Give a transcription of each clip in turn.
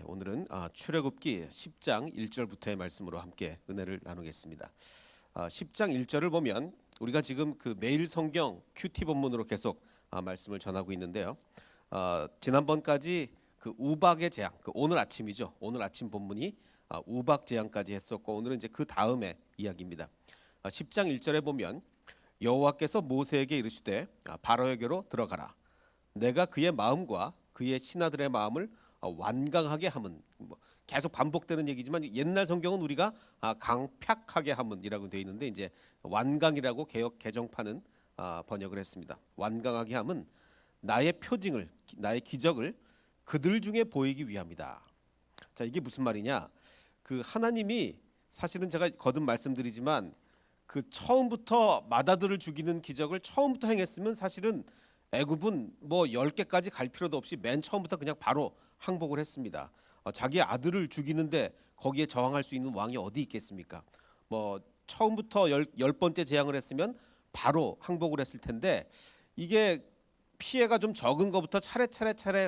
오늘은 출애굽기 10장 1절부터의 말씀으로 함께 은혜를 나누겠습니다. 10장 1절을 보면 우리가 지금 그 매일 성경 큐티 본문으로 계속 말씀을 전하고 있는데요. 지난번까지 그 우박의 재앙, 그 오늘 아침이죠. 오늘 아침 본문이 우박 재앙까지 했었고, 오늘은 이제 그 다음의 이야기입니다. 10장 1절에 보면 여호와께서 모세에게 이르시되 바로에게로 들어가라. 내가 그의 마음과 그의 신하들의 마음을 완강하게 함은, 계속 반복되는 얘기지만 옛날 성경은 우리가 강팍하게 함은이라고 되어 있는데, 이제 완강이라고 개역 개정판은 번역을 했습니다. 완강하게 함은 나의 표징을, 나의 기적을 그들 중에 보이기 위함이다. 자, 이게 무슨 말이냐? 그 하나님이 사실은 제가 거듭 말씀드리지만 그 처음부터 마다들을 죽이는 기적을 처음부터 행했으면 사실은 애굽은 뭐 10개까지 갈 필요도 없이 맨 처음부터 그냥 바로 항복을 했습니다. 자기 아들을 죽이는데 거기에 저항할 수 있는 왕이 어디 있겠습니까? 뭐 처음부터 열 번째 재앙을 했으면 바로 항복을 했을 텐데, 이게 피해가 좀 적은 것부터 차례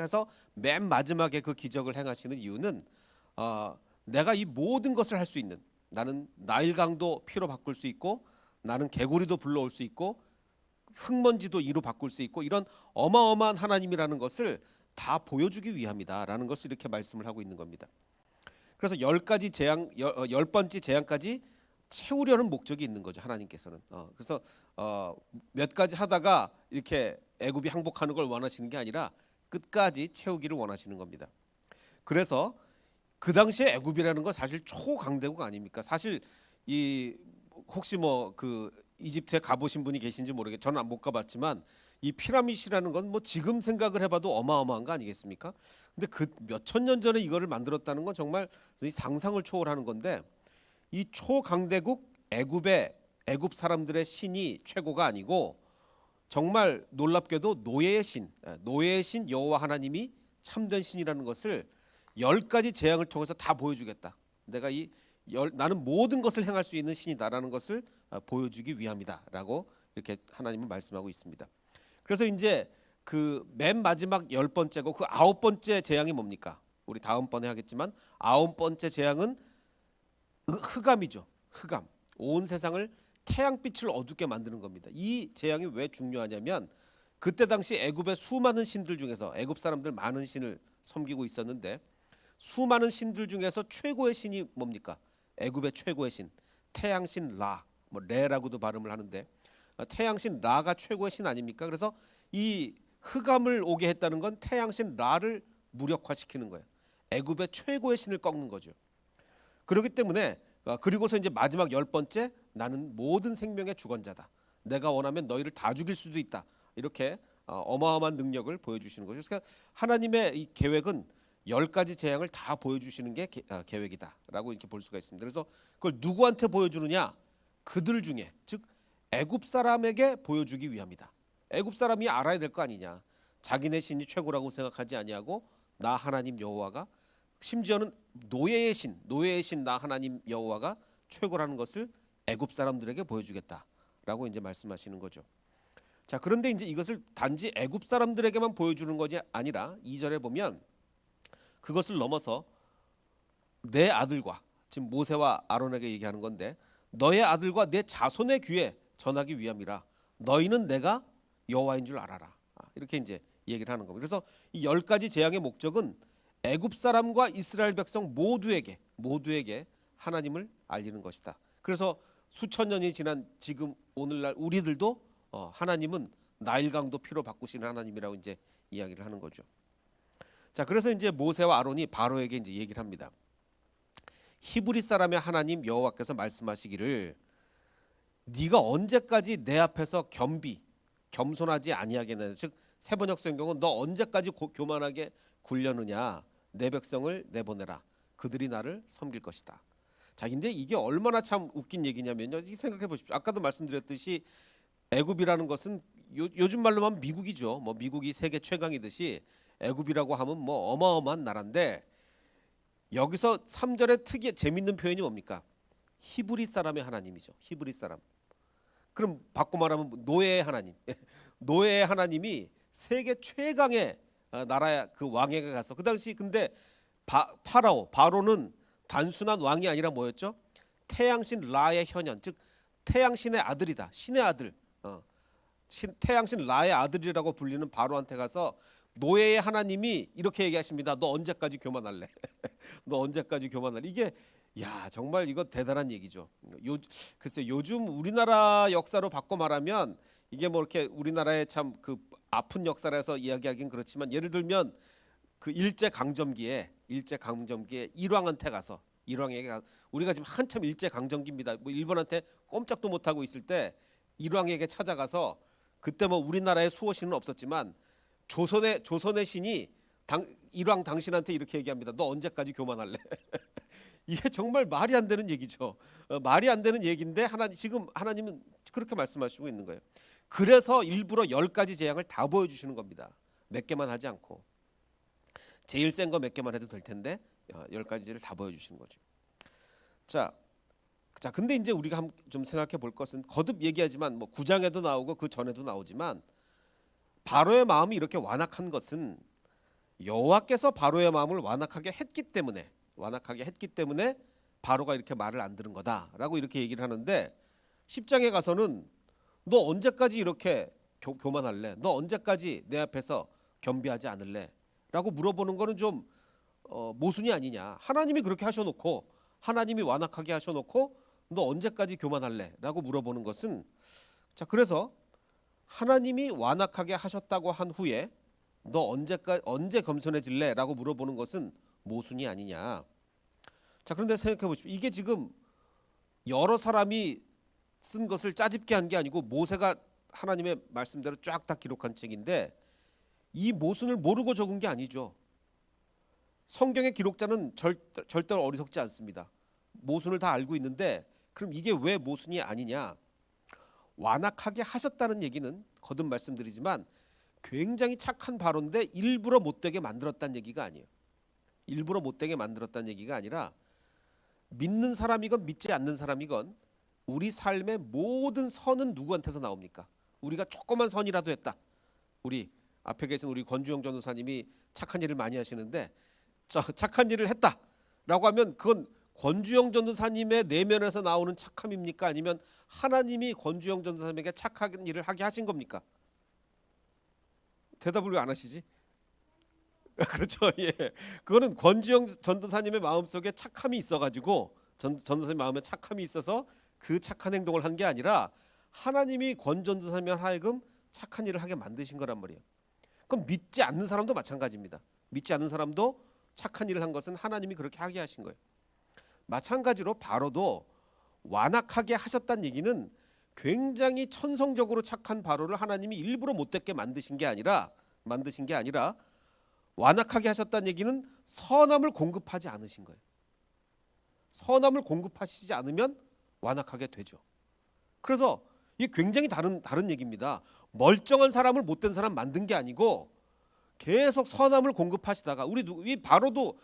해서 맨 마지막에 그 기적을 행하시는 이유는 내가 이 모든 것을 할 수 있는, 나는 나일강도 피로 바꿀 수 있고, 나는 개구리도 불러올 수 있고, 흙먼지도 이로 바꿀 수 있고, 이런 어마어마한 하나님이라는 것을 다 보여주기 위함이다라는 것을 이렇게 말씀을 하고 있는 겁니다. 그래서 10가지 재앙, 10번째 재앙까지 채우려는 목적이 있는 거죠, 하나님께서는. 그래서 몇 가지 하다가 이렇게 애굽이 항복하는 걸 원하시는 게 아니라 끝까지 채우기를 원하시는 겁니다. 그래서 그 당시에 애굽이라는 건 사실 초강대국 아닙니까? 사실 이 혹시 뭐 그 이집트에 가보신 분이 계신지 모르겠, 저는 못 가봤지만 이 피라미드라는 건 뭐 지금 생각을 해봐도 어마어마한 거 아니겠습니까? 근데 그 몇천 년 전에 이거를 만들었다는 건 정말 상상을 초월하는 건데, 이 초강대국 애굽 사람들의 신이 최고가 아니고 정말 놀랍게도 노예의 신 여호와 하나님이 참된 신이라는 것을 10가지 재앙을 통해서 다 보여주겠다. 내가 나는 모든 것을 행할 수 있는 신이다라는 것을 보여주기 위함이다라고 이렇게 하나님은 말씀하고 있습니다. 그래서 이제 그 맨 마지막 10번째고 그 9번째 재앙이 뭡니까? 우리 다음번에 하겠지만 9번째 재앙은 흑암이죠. 흑암. 온 세상을 태양빛을 어둡게 만드는 겁니다. 이 재앙이 왜 중요하냐면, 그때 당시 애굽의 수많은 신들 중에서, 애굽 사람들 많은 신을 섬기고 있었는데, 수많은 신들 중에서 최고의 신이 뭡니까? 애굽의 최고의 신, 태양신 라, 뭐 레라고도 발음을 하는데, 태양신 라가 최고의 신 아닙니까? 그래서 이 흑암을 오게 했다는 건 태양신 라를 무력화시키는 거예요. 애굽의 최고의 신을 꺾는 거죠. 그렇기 때문에 그리고서 이제 마지막 10번째, 나는 모든 생명의 주권자다. 내가 원하면 너희를 다 죽일 수도 있다. 이렇게 어마어마한 능력을 보여주시는 거죠. 그러니까 하나님의 이 계획은 10가지 재앙을 다 보여주시는 게 계획이다라고 이렇게 볼 수가 있습니다. 그래서 그걸 누구한테 보여주느냐? 그들 중에, 즉 애굽 사람에게 보여주기 위함이다. 애굽 사람이 알아야 될 거 아니냐? 자기네 신이 최고라고 생각하지 아니하고 나 하나님 여호와가, 심지어는 노예의 신 나 하나님 여호와가 최고라는 것을 애굽 사람들에게 보여주겠다라고 이제 말씀하시는 거죠. 자, 그런데 이제 이것을 단지 애굽 사람들에게만 보여주는 것이 아니라 2절에 보면 그것을 넘어서 내 아들과, 지금 모세와 아론에게 얘기하는 건데, 너의 아들과 내 자손의 귀에 전하기 위함이라. 너희는 내가 여호와인 줄 알아라. 이렇게 이제 얘기를 하는 겁니다. 그래서 이 10가지 재앙의 목적은 애굽 사람과 이스라엘 백성 모두에게 하나님을 알리는 것이다. 그래서 수천 년이 지난 지금 오늘날 우리들도 하나님은 나일강도 피로 바꾸시는 하나님이라고 이제 이야기를 하는 거죠. 자, 그래서 이제 모세와 아론이 바로에게 이제 얘기를 합니다. 히브리 사람의 하나님 여호와께서 말씀하시기를, 네가 언제까지 내 앞에서 겸손하지 아니하겠느냐. 즉 세번역 성경은 너 언제까지 교만하게 굴려느냐. 내 백성을 내보내라. 그들이 나를 섬길 것이다. 자, 근데 이게 얼마나 참 웃긴 얘기냐면요. 생각해 보십시오. 아까도 말씀드렸듯이 애굽이라는 것은 요즘 말로 하면 미국이죠. 뭐 미국이 세계 최강이듯이 애굽이라고 하면 뭐 어마어마한 나라인데, 여기서 3절에 재밌는 표현이 뭡니까? 히브리 사람의 하나님이죠. 히브리 사람. 그럼 바꿔 말하면 노예의 하나님. 노예의 하나님이 세계 최강의 나라의 그 왕에게 가서, 그 당시 근데 바로는 단순한 왕이 아니라 뭐였죠? 태양신 라의 현현, 즉 태양신의 아들이다. 신의 아들. 태양신 라의 아들이라고 불리는 바로한테 가서 노예의 하나님이 이렇게 얘기하십니다. 너 언제까지 교만할래? 너 언제까지 교만할래? 이게 야 정말 이거 대단한 얘기죠. 글쎄 요즘 우리나라 역사로 바꿔 말하면 이게 뭐 이렇게 우리나라의 참 그 아픈 역사라서 이야기하긴 그렇지만 예를 들면 그 일제 강점기에 일왕한테 가서 일왕에게 우리가 지금 한참 일제 강점기입니다. 뭐 일본한테 꼼짝도 못 하고 있을 때 일왕에게 찾아가서 그때 뭐 우리나라에 수호신은 없었지만 조선의 신이 일왕 당신한테 이렇게 얘기합니다. 너 언제까지 교만할래? 이게 정말 말이 안 되는 얘기죠. 말이 안 되는 얘기인데 지금 하나님은 그렇게 말씀하시고 있는 거예요. 그래서 일부러 10가지 재앙을 다 보여주시는 겁니다. 몇 개만 하지 않고 제일 센 거 몇 개만 해도 될 텐데 10가지를 다 보여주시는 거죠. 자, 근데 이제 우리가 좀 생각해 볼 것은 거듭 얘기하지만 뭐 9장에도 나오고 그 전에도 나오지만 바로의 마음이 이렇게 완악한 것은 여호와께서 바로의 마음을 완악하게 했기 때문에 바로가 이렇게 말을 안 들은 거다라고 이렇게 얘기를 하는데 10장에 가서는 너 언제까지 이렇게 교만할래? 너 언제까지 내 앞에서 겸비하지 않을래? 라고 물어보는 거는 좀 모순이 아니냐. 하나님이 그렇게 하셔놓고 하나님이 완악하게 하셔놓고 너 언제까지 교만할래? 라고 물어보는 것은 자 그래서 하나님이 완악하게 하셨다고 한 후에 너 언제 겸손해질래? 라고 물어보는 것은 모순이 아니냐. 자 그런데 생각해 보십시오. 이게 지금 여러 사람이 쓴 것을 짜집게 한 게 아니고 모세가 하나님의 말씀대로 쫙 다 기록한 책인데 이 모순을 모르고 적은 게 아니죠. 성경의 기록자는 절대로 어리석지 않습니다. 모순을 다 알고 있는데 그럼 이게 왜 모순이 아니냐? 완악하게 하셨다는 얘기는 거듭 말씀드리지만 굉장히 착한 바로인데 일부러 못되게 만들었다는 얘기가 아니에요. 일부러 못되게 만들었다는 얘기가 아니라 믿는 사람이건 믿지 않는 사람이건 우리 삶의 모든 선은 누구한테서 나옵니까? 우리가 조그만 선이라도 했다. 우리 앞에 계신 우리 권주영 전도사님이 착한 일을 많이 하시는데 착한 일을 했다라고 하면 그건 권주영 전도사님의 내면에서 나오는 착함입니까? 아니면 하나님이 권주영 전도사님에게 착한 일을 하게 하신 겁니까? 대답을 왜 안 하시지? 그렇죠. 예. 그거는 권주영 전도사님의 마음속에 착함이 있어가지고 전도사님 마음에 착함이 있어서 그 착한 행동을 한 게 아니라 하나님이 권 전도사님 하여금 착한 일을 하게 만드신 거란 말이에요. 그럼 믿지 않는 사람도 마찬가지입니다. 믿지 않는 사람도 착한 일을 한 것은 하나님이 그렇게 하게 하신 거예요. 마찬가지로 바로도 완악하게 하셨다는 얘기는 굉장히 천성적으로 착한 바로를 하나님이 일부러 못되게 만드신 게 아니라 완악하게 하셨다는 얘기는 선함을 공급하지 않으신 거예요. 선함을 공급하시지 않으면 완악하게 되죠. 그래서 이게 굉장히 다른 얘기입니다. 멀쩡한 사람을 못된 사람 만든 게 아니고 계속 선함을 공급하시다가 이 바로도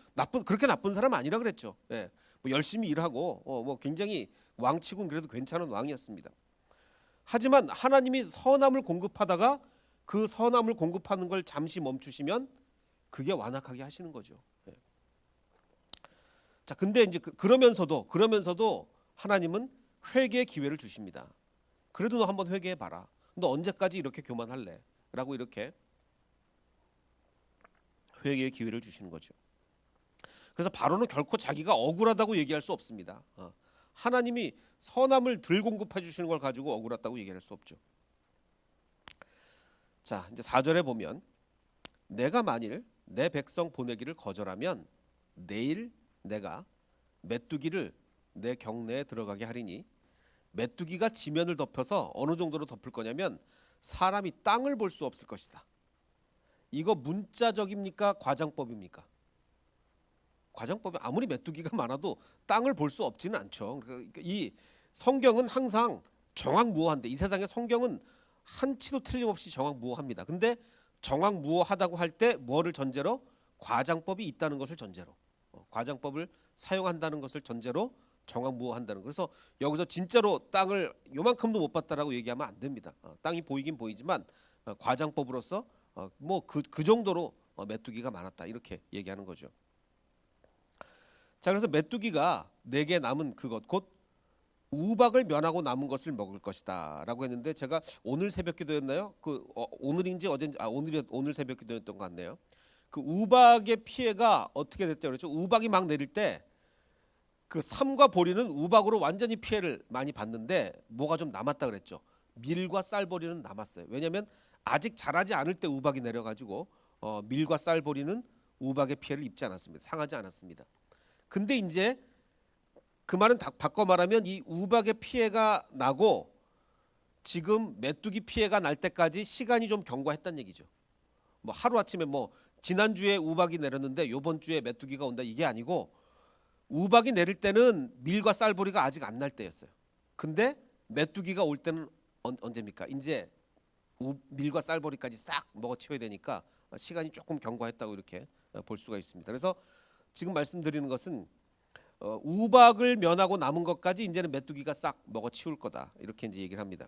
그렇게 나쁜 사람 아니라 그랬죠. 예. 뭐 열심히 일하고 뭐 굉장히 왕치고는 그래도 괜찮은 왕이었습니다. 하지만 하나님이 선함을 공급하다가 그 선함을 공급하는 걸 잠시 멈추시면 그게 완악하게 하시는 거죠. 예. 자, 근데 이제 그러면서도 하나님은 회개의 기회를 주십니다. 그래도 너 한번 회개해 봐라. 너 언제까지 이렇게 교만할래? 라고 이렇게 회개의 기회를 주시는 거죠. 그래서 바로는 결코 자기가 억울하다고 얘기할 수 없습니다. 하나님이 선함을 덜 공급해 주시는 걸 가지고 억울하다고 얘기할 수 없죠. 자, 이제 4절에 보면 내가 만일 내 백성 보내기를 거절하면 내일 내가 메뚜기를 내 경내에 들어가게 하리니 메뚜기가 지면을 덮여서 어느 정도로 덮을 거냐면 사람이 땅을 볼 수 없을 것이다. 이거 문자적입니까? 과장법입니까? 과장법이 아무리 메뚜기가 많아도 땅을 볼 수 없지는 않죠. 그러니까 이 성경은 항상 정확무어한데 이 세상의 성경은 한치도 틀림없이 정확무어합니다. 근데 정확무어하다고 할 때 뭐를 전제로? 과장법이 있다는 것을 전제로 과장법을 사용한다는 것을 전제로 정확무어한다는. 그래서 여기서 진짜로 땅을 요만큼도 못 봤다라고 얘기하면 안 됩니다. 땅이 보이긴 보이지만 과장법으로서 뭐 그 정도로 메뚜기가 많았다 이렇게 얘기하는 거죠. 자, 그래서 메뚜기가 내게 남은 그것 곧 우박을 면하고 남은 것을 먹을 것이다라고 했는데 제가 오늘 새벽기도였나요? 오늘인지 어젠지 오늘 새벽기도였던 것 같네요. 그 우박의 피해가 어떻게 됐죠? 그렇죠? 우박이 막 내릴 때 그 삼과 보리는 우박으로 완전히 피해를 많이 봤는데 뭐가 좀 남았다 그랬죠. 밀과 쌀보리는 남았어요. 왜냐하면 아직 자라지 않을 때 우박이 내려가지고 밀과 쌀보리는 우박의 피해를 입지 않았습니다. 상하지 않았습니다. 근데 이제 그 말은 바꿔 말하면 이 우박의 피해가 나고 지금 메뚜기 피해가 날 때까지 시간이 좀 경과했다는 얘기죠. 뭐 하루아침에 뭐 지난주에 우박이 내렸는데 요번 주에 메뚜기가 온다 이게 아니고 우박이 내릴 때는 밀과 쌀보리가 아직 안 날 때였어요. 근데 메뚜기가 올 때는 언제입니까? 이제 밀과 쌀보리까지 싹 먹어치워야 되니까 시간이 조금 경과했다고 이렇게 볼 수가 있습니다. 그래서 지금 말씀드리는 것은 우박을 면하고 남은 것까지 이제는 메뚜기가 싹 먹어치울 거다 이렇게 이제 얘기를 합니다.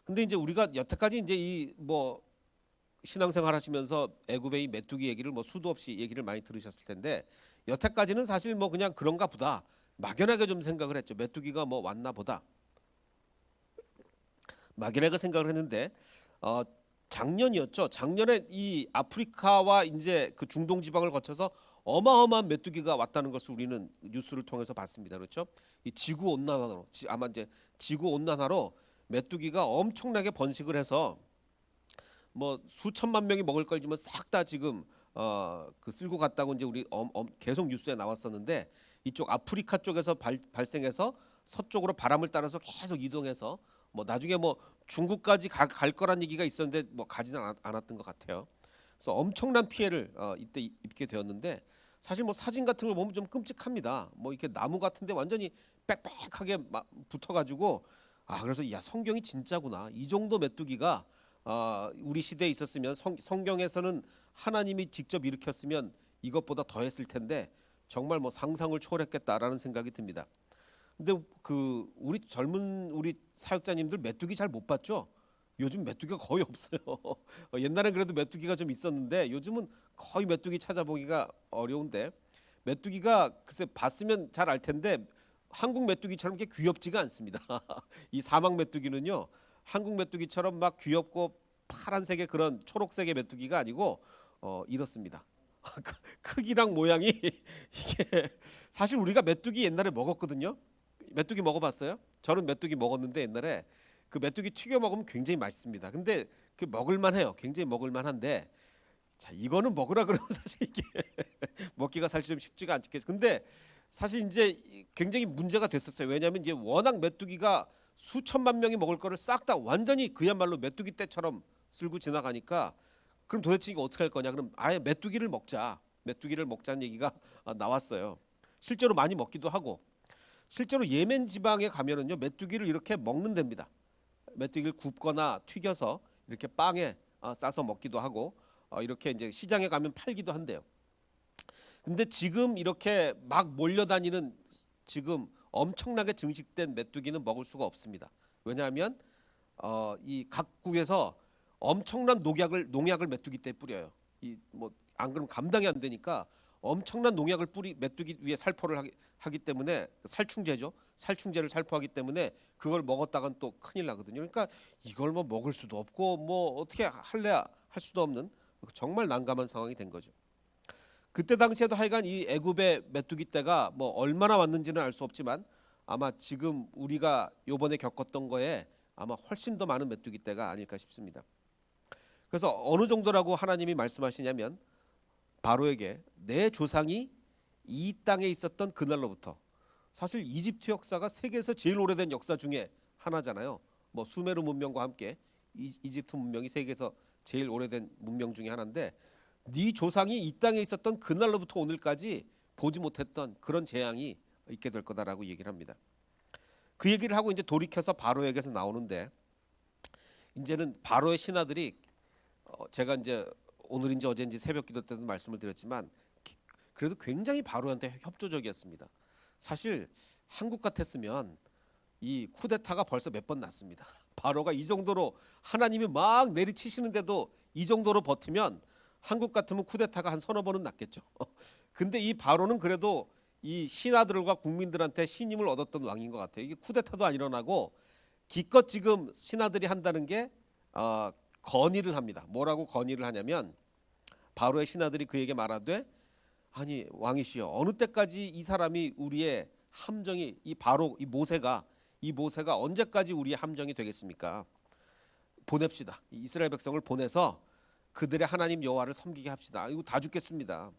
근데 이제 우리가 여태까지 이제 이 뭐 신앙생활 하시면서 애굽의 이 메뚜기 얘기를 뭐 수도 없이 얘기를 많이 들으셨을 텐데 여태까지는 사실 뭐 그냥 그런가 보다 막연하게 좀 생각을 했죠. 메뚜기가 뭐 왔나 보다 막연하게 생각을 했는데 작년이었죠. 작년에 이 아프리카와 이제 그 중동 지방을 거쳐서 어마어마한 메뚜기가 왔다는 것을 우리는 뉴스를 통해서 봤습니다. 그렇죠? 이 지구 온난화로 아마 이제 지구 온난화로 메뚜기가 엄청나게 번식을 해서 뭐 수천만 명이 먹을 걸 주면 싹 다 지금 그 쓸고 갔다고 이제 우리 계속 뉴스에 나왔었는데 이쪽 아프리카 쪽에서 발생해서 서쪽으로 바람을 따라서 계속 이동해서 뭐 나중에 뭐 중국까지 갈 거란 얘기가 있었는데 뭐 가지는 않았던 것 같아요. 그래서 엄청난 피해를 이때 입게 되었는데 사실 뭐 사진 같은 걸 보면 좀 끔찍합니다. 뭐 이렇게 나무 같은데 완전히 빽빽하게 붙어가지고 그래서 야 성경이 진짜구나. 이 정도 메뚜기가 우리 시대에 있었으면 성경에서는 하나님이 직접 일으켰으면 이것보다 더 했을 텐데 정말 뭐 상상을 초월했겠다라는 생각이 듭니다. 근데 그 우리 사역자님들 메뚜기 잘 못 봤죠? 요즘 메뚜기가 거의 없어요. 옛날엔 그래도 메뚜기가 좀 있었는데 요즘은 거의 메뚜기 찾아보기가 어려운데 메뚜기가 글쎄 봤으면 잘 알 텐데 한국 메뚜기처럼 이렇게 귀엽지가 않습니다. 이 사막 메뚜기는요. 한국 메뚜기처럼 막 귀엽고 파란색의 그런 초록색의 메뚜기가 아니고 이렇습니다. 크기랑 모양이 이게 사실 우리가 메뚜기 옛날에 먹었거든요. 메뚜기 먹어봤어요? 저는 메뚜기 먹었는데 옛날에 그 메뚜기 튀겨 먹으면 굉장히 맛있습니다. 근데 그 먹을만해요. 굉장히 먹을만한데 자 이거는 먹으라 그러면 사실 이게 먹기가 사실 좀 쉽지가 않겠죠. 근데 사실 이제 굉장히 문제가 됐었어요. 왜냐하면 이제 워낙 메뚜기가 수천만 명이 먹을 거를 싹 다 완전히 그야말로 메뚜기 떼처럼 쓸고 지나가니까 그럼 도대체 이거 어떻게 할 거냐? 그럼 아예 메뚜기를 먹자는 얘기가 나왔어요. 실제로 많이 먹기도 하고 실제로 예멘 지방에 가면은요 메뚜기를 이렇게 먹는 데입니다. 메뚜기를 굽거나 튀겨서 이렇게 빵에 싸서 먹기도 하고 이렇게 이제 시장에 가면 팔기도 한대요. 근데 지금 이렇게 막 몰려다니는 지금 엄청나게 증식된 메뚜기는 먹을 수가 없습니다. 왜냐하면 이 각국에서 엄청난 농약을 메뚜기 때 뿌려요. 이 뭐 안 그러면 감당이 안 되니까 엄청난 농약을 메뚜기 위에 살포를 하기 때문에 살충제죠. 살충제를 살포하기 때문에 그걸 먹었다간 또 큰일 나거든요. 그러니까 이걸 뭐 먹을 수도 없고 뭐 어떻게 할 수도 없는 정말 난감한 상황이 된 거죠. 그때 당시에도 하여간 이 애굽의 메뚜기 떼가 뭐 얼마나 왔는지는 알 수 없지만 아마 지금 우리가 요번에 겪었던 거에 아마 훨씬 더 많은 메뚜기 떼가 아닐까 싶습니다. 그래서 어느 정도라고 하나님이 말씀하시냐면 바로에게 내 조상이 이 땅에 있었던 그날로부터 사실 이집트 역사가 세계에서 제일 오래된 역사 중에 하나잖아요. 뭐 수메르 문명과 함께 이집트 문명이 세계에서 제일 오래된 문명 중에 하나인데 네 조상이 이 땅에 있었던 그날로부터 오늘까지 보지 못했던 그런 재앙이 있게 될 거다라고 얘기를 합니다. 그 얘기를 하고 이제 돌이켜서 바로에게서 나오는데 이제는 바로의 신하들이 제가 이제 오늘인지 어제인지 새벽기도 때도 말씀을 드렸지만 그래도 굉장히 바로한테 협조적이었습니다. 사실 한국 같았으면 이 쿠데타가 벌써 몇 번 났습니다. 바로가 이 정도로 하나님이 막 내리치시는데도 이 정도로 버티면 한국 같으면 쿠데타가 한 서너 번은 났겠죠. 근데 이 바로는 그래도 이 신하들과 국민들한테 신임을 얻었던 왕인 것 같아요. 이게 쿠데타도 안 일어나고 기껏 지금 신하들이 한다는 게 건의를 합니다. 뭐라고 건의를 하냐면 바로의 신하들이 그에게 말하되 아니 왕이시여 어느 때까지 이 사람이 우리의 함정이 이 바로 이 모세가 언제까지 우리의 함정이 되겠습니까? 보냅시다. 이스라엘 백성을 보내서 그들의 하나님 여호와를 섬기게 합시다. 이거 다 죽겠습니다.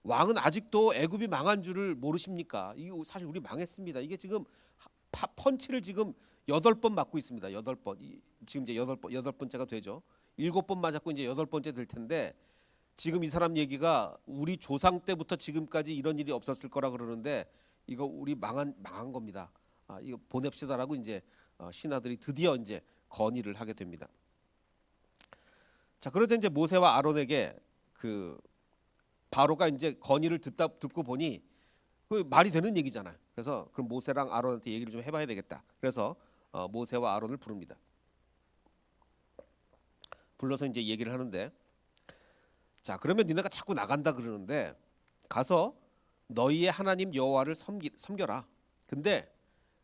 왕은 아직도 애굽이 망한 줄을 모르십니까? 이거 사실 우리 망했습니다. 이게 지금 펀치를 지금 8번 맞고 있습니다. 8번. 지금 이제 여덟 번째가 되죠. 7번 맞았고 이제 8번째 될 텐데 지금 이 사람 얘기가 우리 조상 때부터 지금까지 이런 일이 없었을 거라 그러는데 이거 우리 망한 겁니다. 이거 보냅시다라고 이제 신하들이 드디어 이제 건의를 하게 됩니다. 자, 그러자 이제 모세와 아론에게 그 바로가 이제 건의를 듣고 보니 그 말이 되는 얘기잖아요. 그래서 그럼 모세랑 아론한테 얘기를 좀 해봐야 되겠다. 그래서 모세와 아론을 부릅니다. 불러서 이제 얘기를 하는데, 자 그러면 니네가 자꾸 나간다 그러는데 가서 너희의 하나님 여호와를 섬겨라. 근데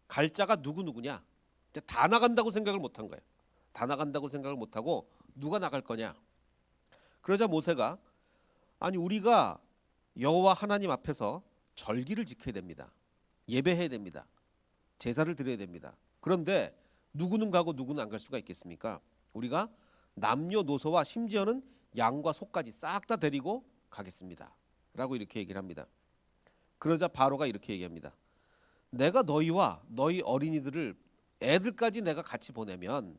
갈 자가 누구냐? 이제 다 나간다고 생각을 못한 거예요. 다 나간다고 생각을 못하고 누가 나갈 거냐? 그러자 모세가 아니 우리가 여호와 하나님 앞에서 절기를 지켜야 됩니다. 예배해야 됩니다. 제사를 드려야 됩니다. 그런데 누구는 가고 누구는 안 갈 수가 있겠습니까? 우리가 남녀노소와 심지어는 양과 소까지 싹 다 데리고 가겠습니다. 라고 이렇게 얘기를 합니다. 그러자 바로가 이렇게 얘기합니다. 내가 너희와 너희 어린이들을 애들까지 내가 같이 보내면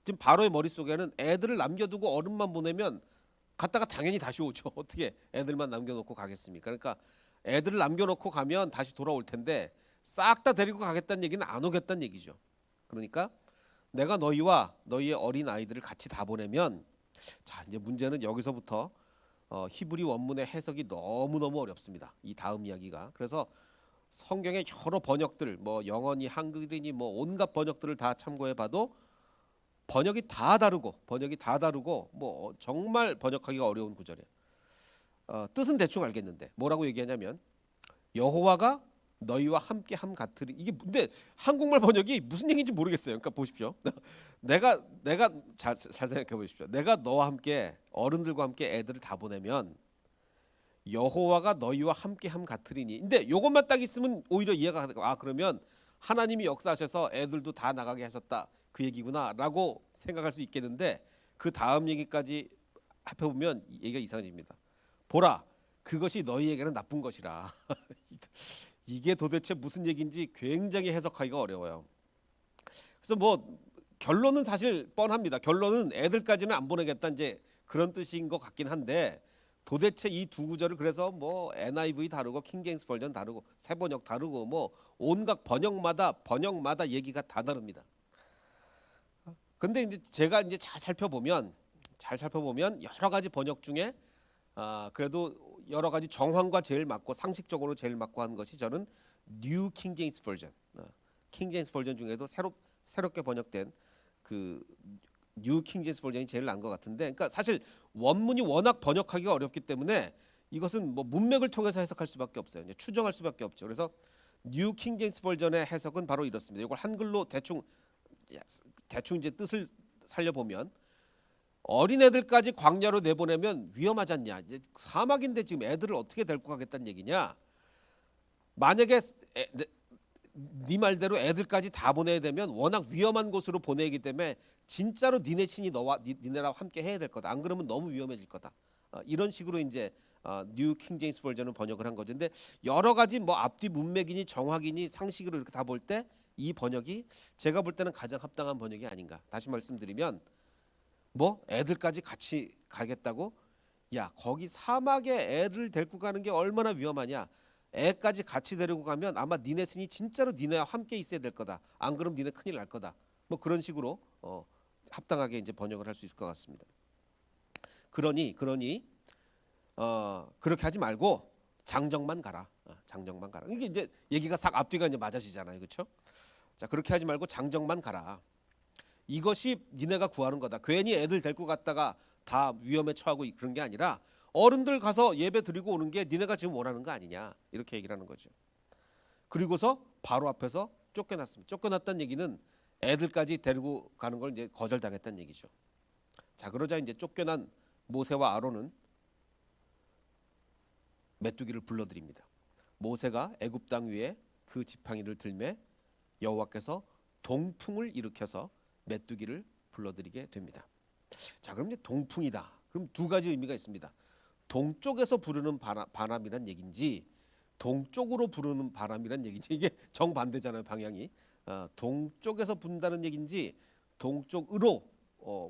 지금 바로의 머릿속에는 애들을 남겨두고 어른만 보내면 갔다가 당연히 다시 오죠. 어떻게 애들만 남겨놓고 가겠습니까? 그러니까 애들을 남겨놓고 가면 다시 돌아올 텐데 싹 다 데리고 가겠다는 얘기는 안 오겠다는 얘기죠. 그러니까 내가 너희와 너희의 어린 아이들을 같이 다 보내면 자 이제 문제는 여기서부터 히브리 원문의 해석이 너무너무 어렵습니다. 이 다음 이야기가. 그래서 성경의 여러 번역들 뭐 영어니 한글이니 뭐 온갖 번역들을 다 참고해봐도 번역이 다 다르고 뭐 정말 번역하기가 어려운 구절이에요. 뜻은 대충 알겠는데 뭐라고 얘기하냐면 여호와가 너희와 함께 함 같으리. 이게 근데 한국말 번역이 무슨 얘기인지 모르겠어요. 그러니까 보십시오. 내가 잘 생각해 보십시오. 내가 너와 함께 어른들과 함께 애들을 다 보내면 여호와가 너희와 함께 함 같으리니. 근데 요것만 딱 있으면 오히려 이해가 가고 그러면 하나님이 역사하셔서 애들도 다 나가게 하셨다. 그 얘기구나라고 생각할 수 있겠는데 그 다음 얘기까지 합해보면 얘기가 이상해집니다. 보라, 그것이 너희에게는 나쁜 것이라. 이게 도대체 무슨 얘기인지 굉장히 해석하기가 어려워요. 그래서 뭐 결론은 사실 뻔합니다. 결론은 애들까지는 안 보내겠다 이제 그런 뜻인 것 같긴 한데 도대체 이 두 구절을 그래서 뭐 NIV 다르고 킹제임스 버전 다르고 새 번역 다르고 뭐 온갖 번역마다 얘기가 다 다릅니다. 근데 이제 제가 이제 잘 살펴보면 여러 가지 번역 중에 그래도 여러 가지 정황과 제일 맞고 상식적으로 제일 맞고 하는 것이 저는 New King James Version, 킹 제임스 버전 중에도 새롭게 번역된 그 New King James 버전이 제일 나은 것 같은데, 그러니까 사실 원문이 워낙 번역하기가 어렵기 때문에 이것은 뭐 문맥을 통해서 해석할 수밖에 없어요. 이제 추정할 수밖에 없죠. 그래서 New King James 버전의 해석은 바로 이렇습니다. 이걸 한글로 대충 이제 뜻을 살려보면 어린애들까지 광야로 내보내면 위험하지 않냐. 이제 사막인데 지금 애들을 어떻게 데리고 가겠다는 얘기냐. 만약에 네 말대로 애들까지 다 보내야 되면 워낙 위험한 곳으로 보내기 때문에 진짜로 니네 신이 니네랑 함께 해야 될 거다. 안 그러면 너무 위험해질 거다. 이런 식으로 이제 뉴 킹 제임스 버전은 번역을 한 거죠. 근데 여러 가지 뭐 앞뒤 문맥이니 정확이니 상식으로 이렇게 다 볼 때 이 번역이 제가 볼 때는 가장 합당한 번역이 아닌가. 다시 말씀드리면 뭐 애들까지 같이 가겠다고? 야 거기 사막에 애를 데리고 가는 게 얼마나 위험하냐. 애까지 같이 데리고 가면 아마 니네 신이 진짜로 니네와 함께 있어야 될 거다. 안 그러면 니네 큰일 날 거다. 뭐 그런 식으로 합당하게 이제 번역을 할 수 있을 것 같습니다. 그러니 그렇게 하지 말고 장정만 가라. 장정만 가라. 이게 이제 얘기가 싹 앞뒤가 이제 맞아지잖아요, 그렇죠? 자 그렇게 하지 말고 장정만 가라. 이것이 니네가 구하는 거다. 괜히 애들 데리고 갔다가 다 위험에 처하고 그런 게 아니라 어른들 가서 예배 드리고 오는 게 니네가 지금 원하는 거 아니냐 이렇게 얘기를 하는 거죠. 그리고서 바로 앞에서 쫓겨났습니다. 쫓겨났다는 얘기는 애들까지 데리고 가는 걸 이제 거절당했다는 얘기죠. 자, 그러자 이제 쫓겨난 모세와 아론은 메뚜기를 불러들입니다. 모세가 애굽 땅 위에 그 지팡이를 들매 여호와께서 동풍을 일으켜서 메뚜기를 불러들이게 됩니다. 자, 그럼 이제 동풍이다. 그럼 두 가지 의미가 있습니다. 동쪽에서 부르는 바람이란 얘기인지 동쪽으로 부르는 바람이란 얘기인지 이게 정반대잖아요, 방향이. 동쪽에서 분다는 얘기인지 동쪽으로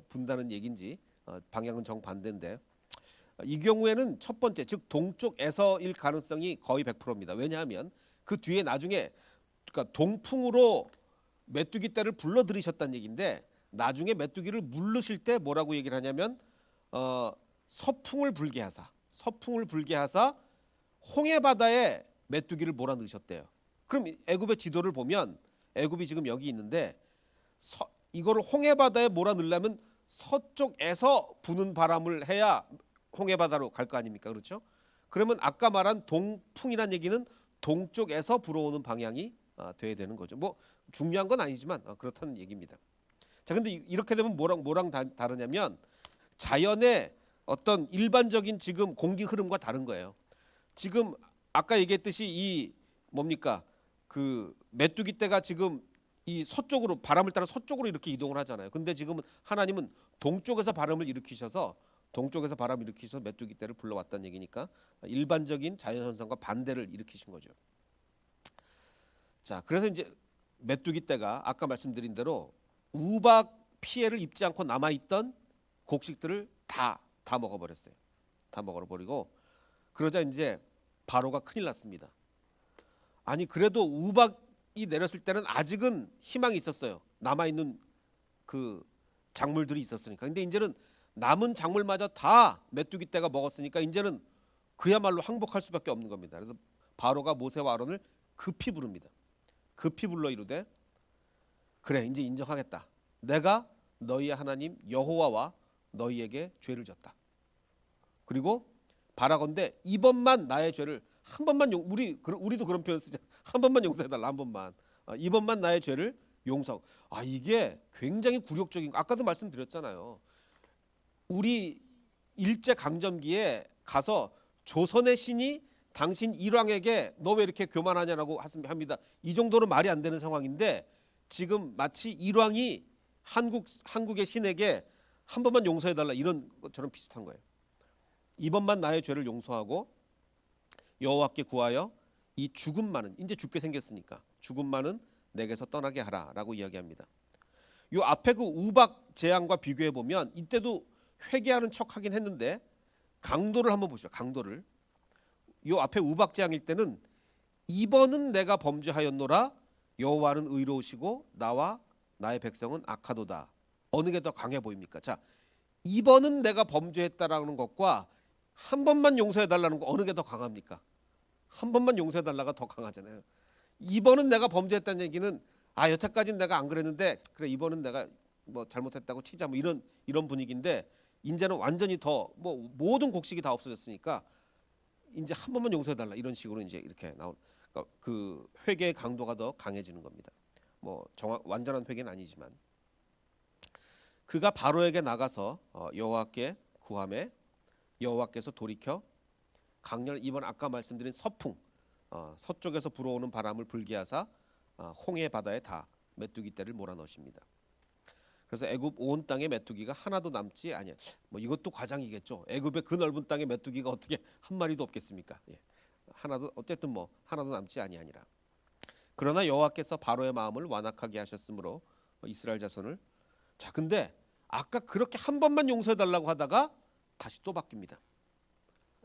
분다는 얘기인지 방향은 정반대인데 이 경우에는 첫 번째 즉 동쪽에서일 가능성이 거의 100%입니다. 왜냐하면 그 뒤에 나중에 그러니까 동풍으로 메뚜기 떼를 불러들이셨다는 얘기인데 나중에 메뚜기를 물르실 때 뭐라고 얘기를 하냐면 서풍을 불게 하사 홍해 바다에 메뚜기를 몰아넣으셨대요. 그럼 애굽의 지도를 보면 애굽이 지금 여기 있는데 이거를 홍해 바다에 몰아넣으려면 서쪽에서 부는 바람을 해야 홍해 바다로 갈 거 아닙니까? 그렇죠? 그러면 아까 말한 동풍이란 얘기는 동쪽에서 불어오는 방향이 돼야 되는 거죠. 뭐 중요한 건 아니지만 그렇다는 얘기입니다. 자, 근데 이렇게 되면 뭐랑 다르냐면 자연의 어떤 일반적인 지금 공기 흐름과 다른 거예요. 지금 아까 얘기했듯이 이 뭡니까? 그 메뚜기 떼가 지금 이 서쪽으로 바람을 따라 서쪽으로 이렇게 이동을 하잖아요. 근데 지금은 하나님은 동쪽에서 바람을 일으키셔서 메뚜기 떼를 불러왔다는 얘기니까 일반적인 자연 현상과 반대를 일으키신 거죠. 자, 그래서 이제 메뚜기 떼가 아까 말씀드린 대로 우박 피해를 입지 않고 남아 있던 곡식들을 다 먹어버렸어요. 다 먹어버리고 그러자 이제 바로가 큰일 났습니다. 아니 그래도 우박이 내렸을 때는 아직은 희망이 있었어요. 남아 있는 그 작물들이 있었으니까. 근데 이제는 남은 작물마저 다 메뚜기 떼가 먹었으니까 이제는 그야말로 항복할 수밖에 없는 겁니다. 그래서 바로가 모세와 아론을 급히 부릅니다. 급히 불러 이르되 그래 이제 인정하겠다. 내가 너희의 하나님 여호와와 너희에게 죄를 졌다. 그리고 바라건대 이번만 나의 죄를 한 번만 우리도 그런 표현 쓰자. 한 번만 용서해달라. 한 번만. 이번만 나의 죄를 용서하고. 이게 굉장히 굴욕적인 거. 아까도 말씀드렸잖아요. 우리 일제 강점기에 가서 조선의 신이 당신 일왕에게 너 왜 이렇게 교만하냐라고 합니다. 이 정도는 말이 안 되는 상황인데 지금 마치 일왕이 한국의 신에게 한 번만 용서해달라 이런 것처럼 비슷한 거예요. 이번만 나의 죄를 용서하고 여호와께 구하여 이 죽음만은 이제 죽게 생겼으니까 죽음만은 내게서 떠나게 하라라고 이야기합니다. 요 앞에 그 우박 재앙과 비교해 보면 이때도 회개하는 척하긴 했는데 강도를 한번 보시죠. 강도를. 요 앞에 우박 재앙일 때는 이번은 내가 범죄하였노라 여호와는 의로우시고 나와 나의 백성은 악하도다. 어느 게 더 강해 보입니까? 자, 이번은 내가 범죄했다라는 것과 한 번만 용서해달라는 거 어느 게 더 강합니까? 한 번만 용서해달라가 더 강하잖아요. 이번은 내가 범죄했다는 얘기는 여태까지는 내가 안 그랬는데 그래 이번은 내가 뭐 잘못했다고 치자 뭐 이런 분위기인데 이제는 완전히 더 뭐 모든 곡식이 다 없어졌으니까 이제 한 번만 용서해달라 이런 식으로 이제 이렇게 나온 그러니까 그 회개의 강도가 더 강해지는 겁니다. 뭐 완전한 회개는 아니지만 그가 바로에게 나가서 여호와께 구하매 여호와께서 돌이켜 강렬 이번 아까 말씀드린 서풍 서쪽에서 불어오는 바람을 불게 하사 홍해 바다에 다 메뚜기 떼를 몰아넣으십니다. 그래서 애굽 온 땅에 메뚜기가 하나도 남지 아니야. 뭐 이것도 과장이겠죠. 애굽의 그 넓은 땅에 메뚜기가 어떻게 한 마리도 없겠습니까? 예. 하나도 어쨌든 뭐 하나도 남지 아니하니라. 그러나 여호와께서 바로의 마음을 완악하게 하셨으므로 이스라엘 자손을 자 근데 아까 그렇게 한 번만 용서해 달라고 하다가 다시 또 바뀝니다.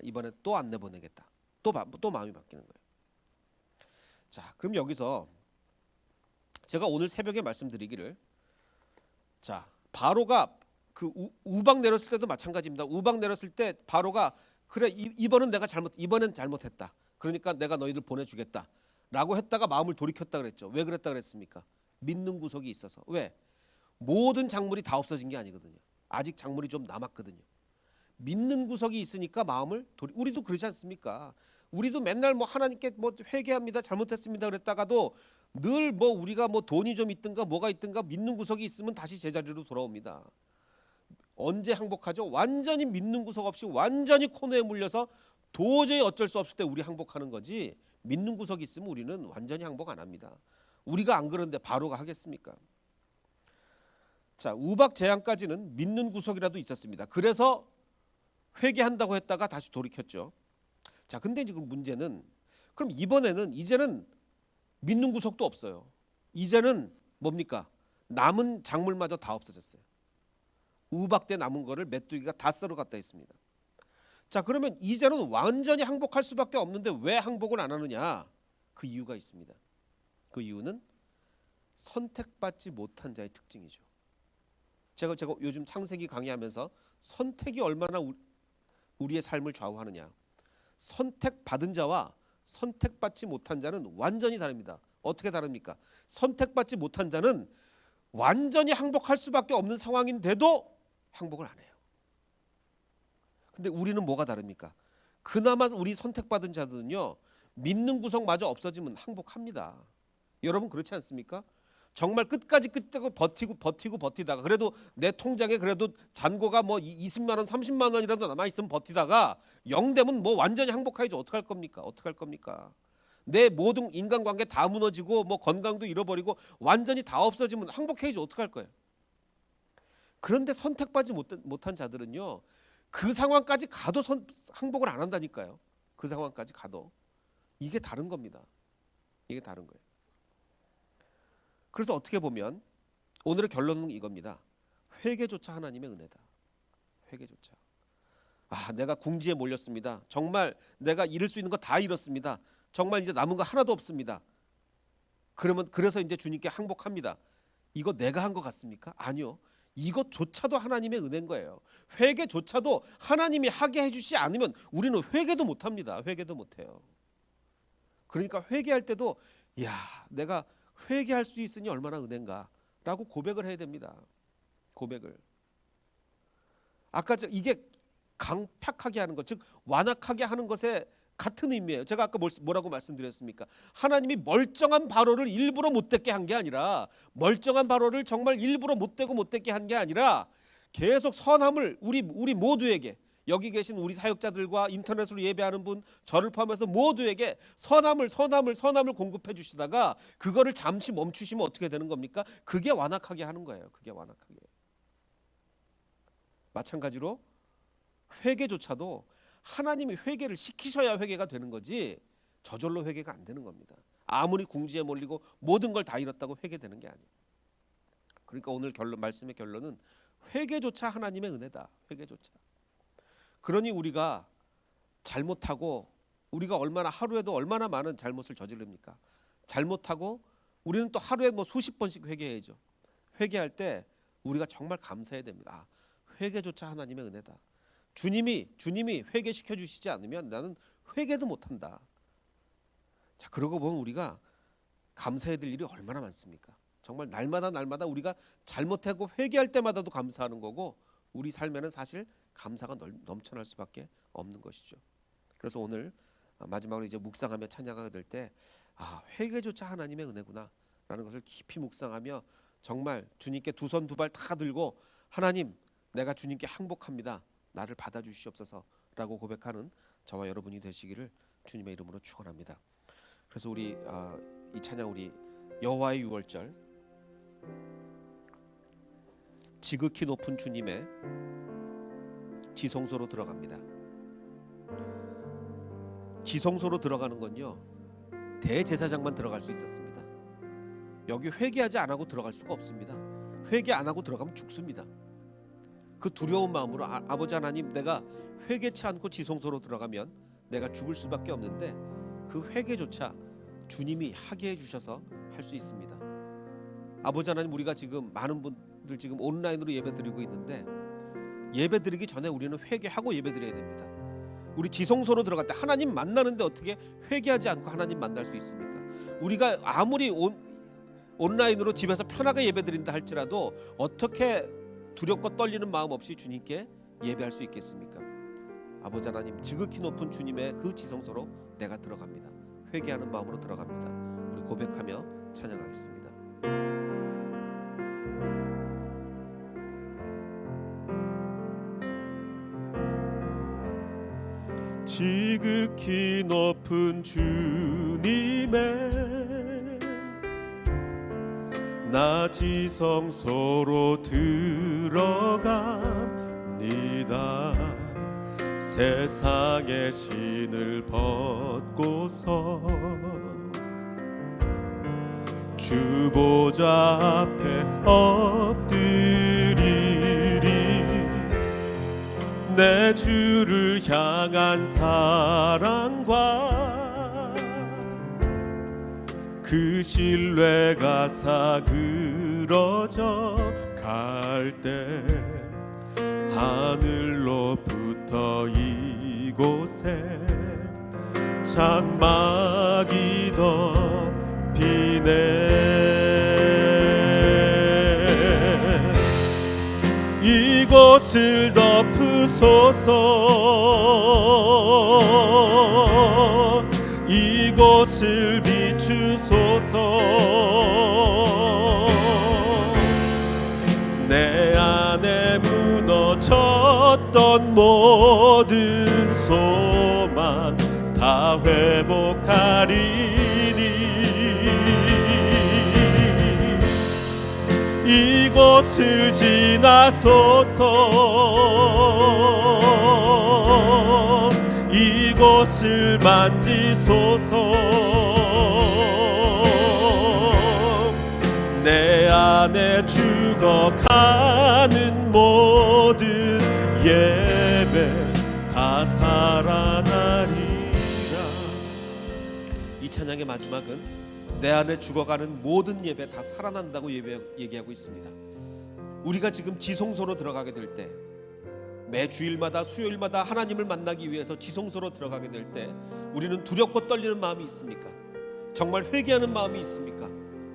이번에 또 안 내보내겠다. 또 마음이 바뀌는 거예요. 자, 그럼 여기서 제가 오늘 새벽에 말씀드리기를 자, 바로가 그 우박 내렸을 때도 마찬가지입니다. 우박 내렸을 때 바로가 그래 이번엔 잘못했다. 그러니까 내가 너희들 보내주겠다라고 했다가 마음을 돌이켰다 그랬죠. 왜 그랬다 그랬습니까? 믿는 구석이 있어서. 왜? 모든 작물이 다 없어진 게 아니거든요. 아직 작물이 좀 남았거든요. 믿는 구석이 있으니까 마음을 우리도 그러지 않습니까? 우리도 맨날 뭐 하나님께 뭐 회개합니다, 잘못했습니다 그랬다가도 늘 뭐 우리가 뭐 돈이 좀 있든가 뭐가 있든가 믿는 구석이 있으면 다시 제자리로 돌아옵니다. 언제 항복하죠? 완전히 믿는 구석 없이 완전히 코너에 물려서 도저히 어쩔 수 없을 때 우리 항복하는 거지, 믿는 구석이 있으면 우리는 완전히 항복 안 합니다. 우리가 안 그런데 바로가 하겠습니까? 자, 우박 재앙까지는 믿는 구석이라도 있었습니다. 그래서 회개한다고 했다가 다시 돌이켰죠. 자, 근데 지금 문제는 그럼 이제는 믿는 구석도 없어요. 이제는 뭡니까? 남은 작물마저 다 없어졌어요. 우박 때 남은 거를 메뚜기가 다 썰어 갔다 했습니다. 자, 그러면 이제는 완전히 항복할 수밖에 없는데 왜 항복을 안 하느냐? 그 이유가 있습니다. 그 이유는 선택받지 못한 자의 특징이죠. 제가 요즘 창세기 강의하면서 선택이 얼마나 우리의 삶을 좌우하느냐. 선택받은 자와 선택받지 못한 자는 완전히 다릅니다. 어떻게 다릅니까? 선택받지 못한 자는 완전히 항복할 수밖에 없는 상황인데도 항복을 안 해요. 근데 우리는 뭐가 다릅니까? 그나마 우리 선택받은 자들은요, 믿는 구석마저 없어지면 항복합니다. 여러분 그렇지 않습니까? 정말 끝까지 버티다가 그래도 내 통장에 그래도 잔고가 뭐 20만 원 30만 원이라도 남아있으면 버티다가 0 되면 뭐 완전히 항복해야지. 어떡할 겁니까? 내 모든 인간관계 다 무너지고 뭐 건강도 잃어버리고 완전히 다 없어지면 항복해야지. 어떡할 거예요? 그런데 선택받지 못한 자들은요, 그 상황까지 가도 항복을 안 한다니까요. 그 상황까지 가도. 이게 다른 겁니다. 이게 다른 거예요. 그래서 어떻게 보면 오늘의 결론은 이겁니다. 회개조차 하나님의 은혜다. 회개조차. 내가 궁지에 몰렸습니다. 정말 내가 잃을 수 있는 거 다 잃었습니다. 정말 이제 남은 거 하나도 없습니다. 그래서 이제 주님께 항복합니다. 이거 내가 한 것 같습니까? 아니요. 이것조차도 하나님의 은혜인 거예요. 회개조차도 하나님이 하게 해주지 않으면 우리는 회개도 못합니다. 회개도 못해요. 그러니까 회개할 때도 내가 회개할 수 있으니 얼마나 은혜인가 라고 고백을 해야 됩니다. 고백을. 아까 이게 강팍하게 하는 것, 즉 완악하게 하는 것에 같은 의미예요. 제가 아까 뭐라고 말씀드렸습니까? 하나님이 멀쩡한 바로를 일부러 못되게 한 게 아니라, 멀쩡한 바로를 정말 일부러 못되게 한 게 아니라 계속 선함을 우리 모두에게, 여기 계신 우리 사역자들과 인터넷으로 예배하는 분, 저를 포함해서 모두에게 선함을 공급해 주시다가 그거를 잠시 멈추시면 어떻게 되는 겁니까? 그게 완악하게 하는 거예요. 그게 완악하게. 마찬가지로 회개조차도 하나님이 회개를 시키셔야 회개가 되는 거지 저절로 회개가 안 되는 겁니다. 아무리 궁지에 몰리고 모든 걸 다 잃었다고 회개되는 게 아니에요. 그러니까 오늘 말씀의 결론은 회개조차 하나님의 은혜다. 회개조차. 그러니 우리가 잘못하고, 우리가 하루에도 얼마나 많은 잘못을 저지릅니까? 잘못하고 우리는 또 하루에 뭐 수십 번씩 회개해야죠. 회개할 때 우리가 정말 감사해야 됩니다. 회개조차 하나님의 은혜다. 주님이 회개시켜 주시지 않으면 나는 회개도 못한다. 자, 그러고 보면 우리가 감사해야 될 일이 얼마나 많습니까? 정말 날마다 우리가 잘못하고 회개할 때마다도 감사하는 거고, 우리 삶에는 사실 감사가 넘쳐날 수밖에 없는 것이죠. 그래서 오늘 마지막으로 이제 묵상하며 찬양하게 될 때 회개조차 하나님의 은혜구나 라는 것을 깊이 묵상하며 정말 주님께 두 손 두 발 다 들고, 하나님, 내가 주님께 항복합니다. 나를 받아주시옵소서 라고 고백하는 저와 여러분이 되시기를 주님의 이름으로 축원합니다. 그래서 우리 이 찬양, 우리 여호와의 유월절, 지극히 높은 주님의 지성소로 들어갑니다. 지성소로 들어가는 건요, 대제사장만 들어갈 수 있었습니다. 여기 회개하지 안 하고 들어갈 수가 없습니다. 회개 안 하고 들어가면 죽습니다. 그 두려운 마음으로 아버지 하나님, 내가 회개치 않고 지성소로 들어가면 내가 죽을 수밖에 없는데 그 회개조차 주님이 하게 해주셔서 할 수 있습니다. 아버지 하나님, 우리가 지금 많은 분들 지금 온라인으로 예배드리고 있는데 예배드리기 전에 우리는 회개하고 예배드려야 됩니다. 우리 지성소로 들어갈 때 하나님 만나는데 어떻게 회개하지 않고 하나님 만날 수 있습니까? 우리가 아무리 온라인으로 집에서 편하게 예배드린다 할지라도 어떻게 두렵고 떨리는 마음 없이 주님께 예배할 수 있겠습니까? 아버지 하나님, 지극히 높은 주님의 그 지성소로 내가 들어갑니다. 회개하는 마음으로 들어갑니다. 우리 고백하며 찬양하겠습니다. 지극히 높은 주님의 나 지성소로 들어갑니다. 세상의 신을 벗고서 주 보좌 앞에 엎드리리. 내 주를 향한 사랑과 그 신뢰가 사그러져 갈 때 하늘로부터 이곳에 장막이 덮이네. 이곳을 덮으소서. 이곳을 비추소서. 내 안에 무너졌던 모든 소망 다 회복하리니. 이곳을 지나소서. 이곳을 만지소서. 내 안에 죽어가는 모든 예배 다 살아나리라. 이 찬양의 마지막은 내 안에 죽어가는 모든 예배 다 살아난다고 얘기하고 있습니다. 우리가 지금 지성소로 들어가게 될 때, 매 주일마다 수요일마다 하나님을 만나기 위해서 지성소로 들어가게 될 때 우리는 두렵고 떨리는 마음이 있습니까? 정말 회개하는 마음이 있습니까?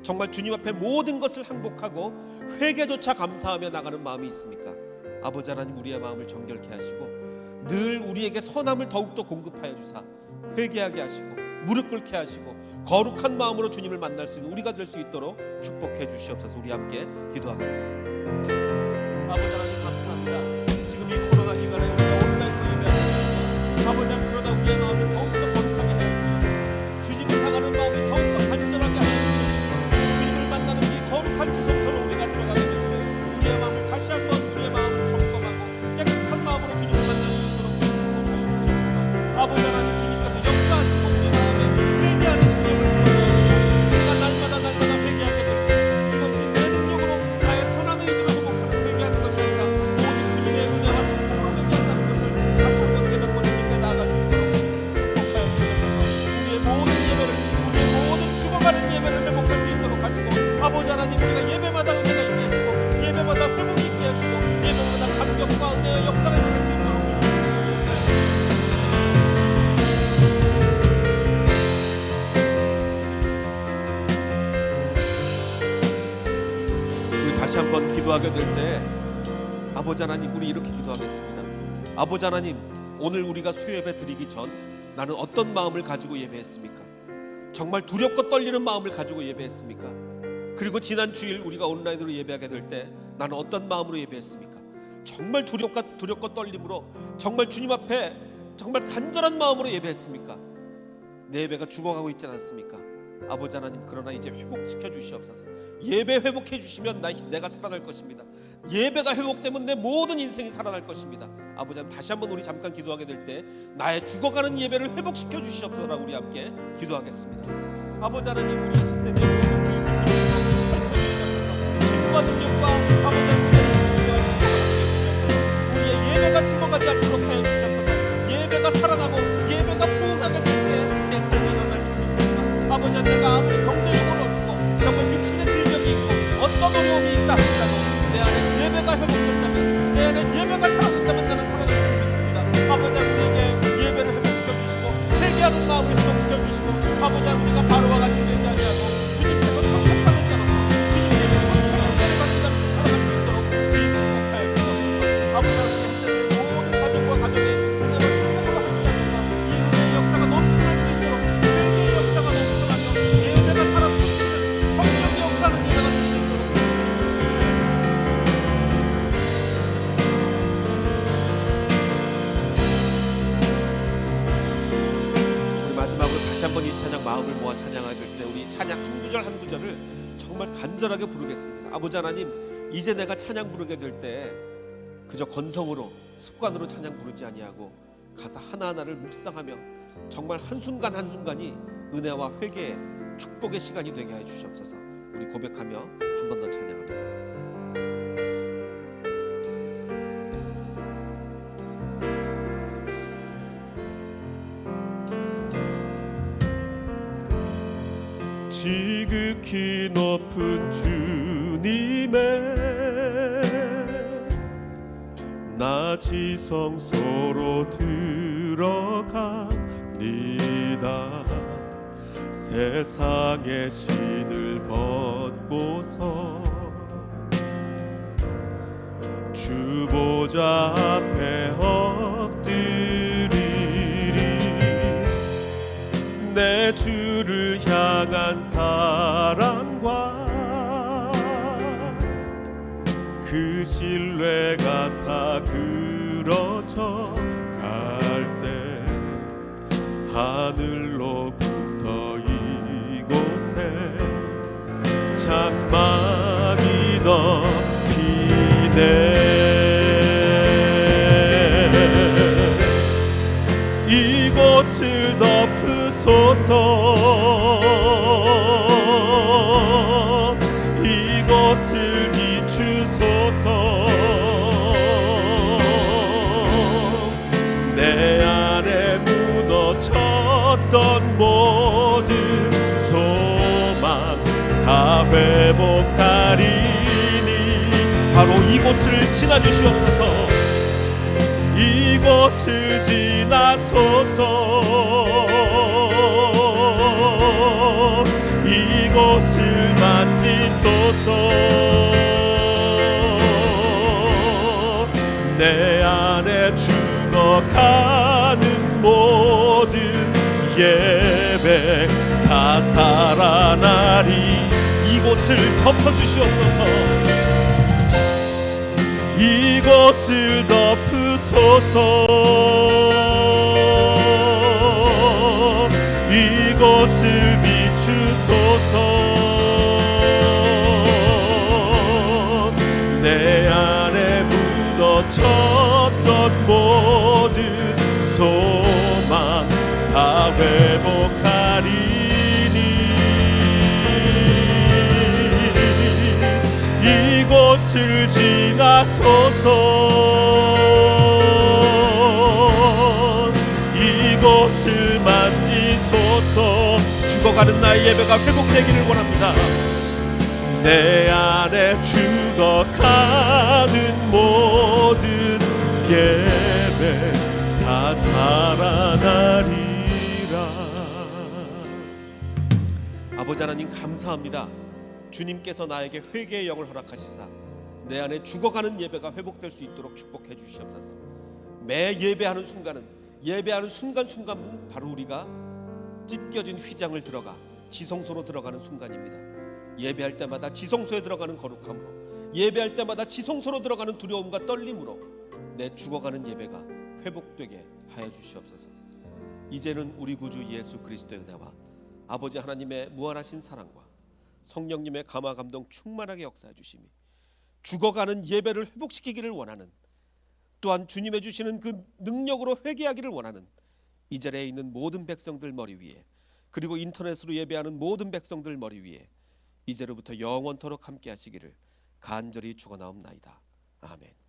정말 주님 앞에 모든 것을 항복하고 회개조차 감사하며 나가는 마음이 있습니까? 아버지 하나님, 우리의 마음을 정결케 하시고 늘 우리에게 선함을 더욱더 공급하여 주사 회개하게 하시고 무릎 꿇게 하시고 거룩한 마음으로 주님을 만날 수 있는 우리가 될 수 있도록 축복해 주시옵소서. 우리 함께 기도하겠습니다. 아버지 하나님, 감사합니다. 지금 이 코로나 기간에 우리가 온라인으로 예배하고 있습니다. 아버지 하나님, 그러나 우리의 마음이 더욱더 거룩하게 하여 주시옵소서. 주님을 향하는 마음이 더욱더 간절하게 하여 주시옵소서. 주님을 만나는 이 거룩한 지성소로 우리가 들어가게 될 때 우리의 마음을 다시 한번 우리의 마음을 점검하고 깨끗한 마음으로 주님을 만날 수 있도록 주님 축복하여 주시옵소서. 아버지 하나님, 주님께서 역사하시고 우리 마음에 회개하는 심령을 불어넣어 우리가 날마다 회개하게 될 때 이것이 내 능력으로 나의 선한 의지로 회복하는 회개하는 것이 아니라 오직 주님의 은혜와 축복으로 회개한다는 것을 다시 한번 깨닫고 주님께 나아갈 수 있도록 주님 축복하여 주시옵소서. 우리의 모든 예배를, 우리의 모든 죽어가는 예배를 회복할 수 있도록 하시고, 아버지 하나님, 우리가 예배마다 은혜가 있게 하시고 예배마다 회복이 있게 하시고 예배마다 감격과 은혜의 역사가 일어날 수 있도록 주님 축복하여 우리 다시 한번 기도하게 될 때 아버지 하나님, 우리 이렇게 기도하겠습니다. 아버지 하나님, 오늘 우리가 수요예배 드리기 전 나는 어떤 마음을 가지고 예배했습니까? 정말 두렵고 떨리는 마음을 가지고 예배했습니까? 그리고 지난 주일 우리가 온라인으로 예배하게 될 때 나는 어떤 마음으로 예배했습니까? 정말 두렵고 떨림으로 정말 주님 앞에 정말 간절한 마음으로 예배했습니까? 내 예배가 죽어가고 있지 않았습니까? 아버지 하나님, 그러나 이제 회복시켜 주시옵소서. 예배 회복해 주시면 내가 살아날 것입니다. 예배가 회복되면 내 모든 인생이 살아날 것입니다. 아버지 하나님, 다시 한번 우리 잠깐 기도하게 될 때 나의 죽어가는 예배를 회복시켜 주시옵소서라고 우리 함께 기도하겠습니다. 아버지 하나님, 우리 한 세대 모든 살펴주시옵소서. 힘과 능력과 아버지 하나님 은혜를 주시며 축복을 함께 주시옵소서. 우리의 예배가 죽어가지 않도록 하여 주시옵소서. 예배가 살아나고 예배가 부흥하게 될 때 내 삶이 일어날 줄 믿습니다. 아버지 하나님, 내가 아무리 경제적으로 없고 정말 육신의 질병이 있고 어떤 어려움이 있다 할지라도 내 안에 예배가 회복된다면, 내 안에 예배가 살아난다면 나는 살아날 줄 믿습니다. 아버지 하나님, 우리에게 예배를 회복시켜 주시고 회개하는 마음을 회복시켜 주시고, 아버지 하나님, 우리가 바로와 같이 되지 아니하고 주님께서 선택받은 자로서 주님께서 선택의 은혜를 받는 자로서 살아갈 수 있도록 주님 축복하여 주시옵소서. 아버지 하나님, 모든 가정과 가정의 은혜로 마지막으로 다시 한번 이 찬양 마음을 모아 찬양하게 될 때 우리 찬양 한 구절 한 구절을 정말 간절하게 부르겠습니다. 아버지 하나님, 이제 내가 찬양 부르게 될 때 그저 건성으로 습관으로 찬양 부르지 아니하고 가사 하나하나를 묵상하며 정말 한순간 한순간이 은혜와 회개의 축복의 시간이 되게 해 주시옵소서. 우리 고백하며 한 번 더 찬양합니다. 지극히 높은 주님의 나 지성소로 들어갑니다. 세상의 신을 벗고서 주 보좌 앞에 엎드리리. 내 주를 향한 사랑과 그 신뢰가 사그러져 갈 때 하늘로부터 이곳에 장막이 덮이네. 이곳을 덮으소서. 이곳을 비추소서. 내 안에 무너졌던 모든 소망 다 회복하리니 바로 이곳을 지나주시옵소서. 이곳을 지나소서. 이곳을 만지소서. 내 안에 죽어가는 모든 예배 다 살아나리. 이곳을 덮어주시옵소서. 이곳을 덮으소서. 이곳을 비추소서. 내 안에 묻어졌던 모든 소망 다 회복하리니. 이곳을 지나소서. 이곳을 만지소서. 죽어가는 나의 예배가 회복되기를 원합니다. 내 안에 죽어가는 모든 예배 다 살아나리라. 아버지 하나님 감사합니다. 주님께서 나에게 회개의 영을 허락하시사 내 안에 죽어가는 예배가 회복될 수 있도록 축복해 주시옵소서. 매 예배하는 순간은 예배하는 순간순간은 바로 우리가 찢겨진 휘장을 들어가 지성소로 들어가는 순간입니다. 예배할 때마다 지성소에 들어가는 거룩함으로, 예배할 때마다 지성소로 들어가는 두려움과 떨림으로 내 죽어가는 예배가 회복되게 하여 주시옵소서. 이제는 우리 구주 예수 그리스도의 은혜와 아버지 하나님의 무한하신 사랑과 성령님의 감화 감동 충만하게 역사해 주심이 죽어가는 예배를 회복시키기를 원하는, 또한 주님의 주시는 그 능력으로 회개하기를 원하는 이 자리에 있는 모든 백성들 머리 위에, 그리고 인터넷으로 예배하는 모든 백성들 머리 위에 이제로부터 영원토록 함께 하시기를 간절히 축원하옵나이다. 아멘.